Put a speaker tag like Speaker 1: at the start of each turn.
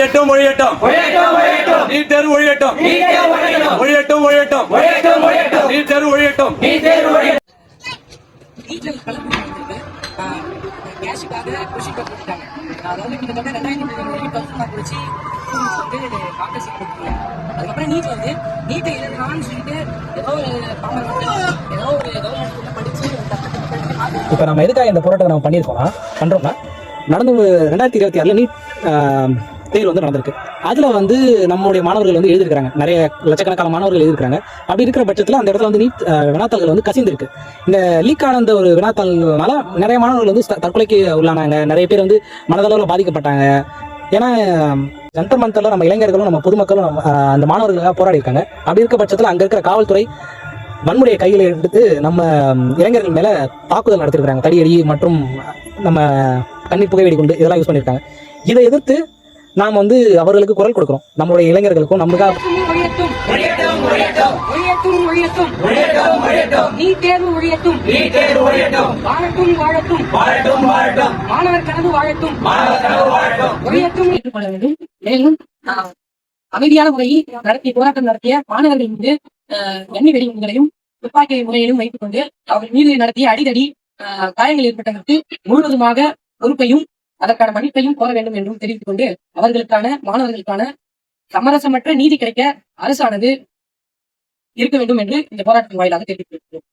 Speaker 1: ஒழியட்டும் NEET தேர்வு ஒழியட்டும் ஒழியட்டும் NEET தேர்வு ஒழியட்டும்.
Speaker 2: கேஷுக்காக question paper கொடுத்தாங்க. அதாவது கிட்டத்தட்ட 2020 மார்க் வச்சு காங்கிரஸ் கொடுத்தாங்க. அதுக்கப்புறம் நீட் வந்து நீட்டை எழுதலாம்னு சொல்லிட்டு ஏதோ ஒரு பாமர ஏதோ ஒரு கவர்மெண்ட் படிச்சு
Speaker 3: இப்போ நம்ம எதுக்காக இந்த போராட்டத்தை நம்ம பண்றோம்னா நடந்து 2026 நீட் தேர்வு வந்து நடந்திருக்கு. அதில் வந்து நம்மளுடைய மாணவர்கள் வந்து எழுதியிருக்காங்க, நிறைய லட்சக்கணக்கான மாணவர்கள் எழுதியிருக்காங்க. அப்படி இருக்கிற பட்சத்தில் அந்த இடத்துல வந்து நீட் வினாத்தாள்கள் வந்து கசிந்திருக்கு. இந்த லீக் ஆன அந்த ஒரு வினாத்தாள்னால நிறைய மாணவர்கள் வந்து தற்கொலைக்கு உள்ளானாங்க, நிறைய பேர் வந்து மனதளவில் பாதிக்கப்பட்டாங்க. ஏன்னா ஜந்தர் மந்தரில் நம்ம இளைஞர்களும் நம்ம பொதுமக்களும் அந்த மாணவர்களுக்காக போராடி இருக்காங்க. அப்படி இருக்க பட்சத்தில் அங்கே இருக்கிற காவல்துறை வன்முறையை கையில் எடுத்து நம்ம இளைஞர்கள் மேலே தாக்குதல் நடத்திருக்கிறாங்க. தடியடி மற்றும் நம்ம கண்ணீர் புகைவெடி கொண்டு இதெல்லாம் யூஸ் பண்ணியிருக்காங்க. இதை எதிர்த்து நாம் வந்து அவர்களுக்கு குரல் கொடுக்கிறோம், நம்மளுடைய இளைஞர்களுக்கும். நமக்காக
Speaker 2: மாணவர் கனவு வாழட்டும் ஏற்றுக்கொள்ள வேண்டும். மேலும் அமைதியான முறையில் போராட்டம் நடத்திய மாணவர்கள் மீது எண்ணெய் வெடிகுண்டுகளையும் துப்பாக்கி முறையிலும் வைத்துக் கொண்டு அவர்கள் மீது நடத்திய அடிதடி காயங்கள் ஏற்பட்டதற்கு முழுவதுமாக பொறுப்பையும் அதற்கான மன்னிப்பையும் கோர வேண்டும் என்றும் தெரிவித்துக் கொண்டு அவர்களுக்கான மாணவர்களுக்கான சமரசமற்ற நீதி கிடைக்க அரசானது இருக்க வேண்டும் என்று இந்த போராட்டத்தின் வாயிலாக தெரிவித்திருக்கிறோம்.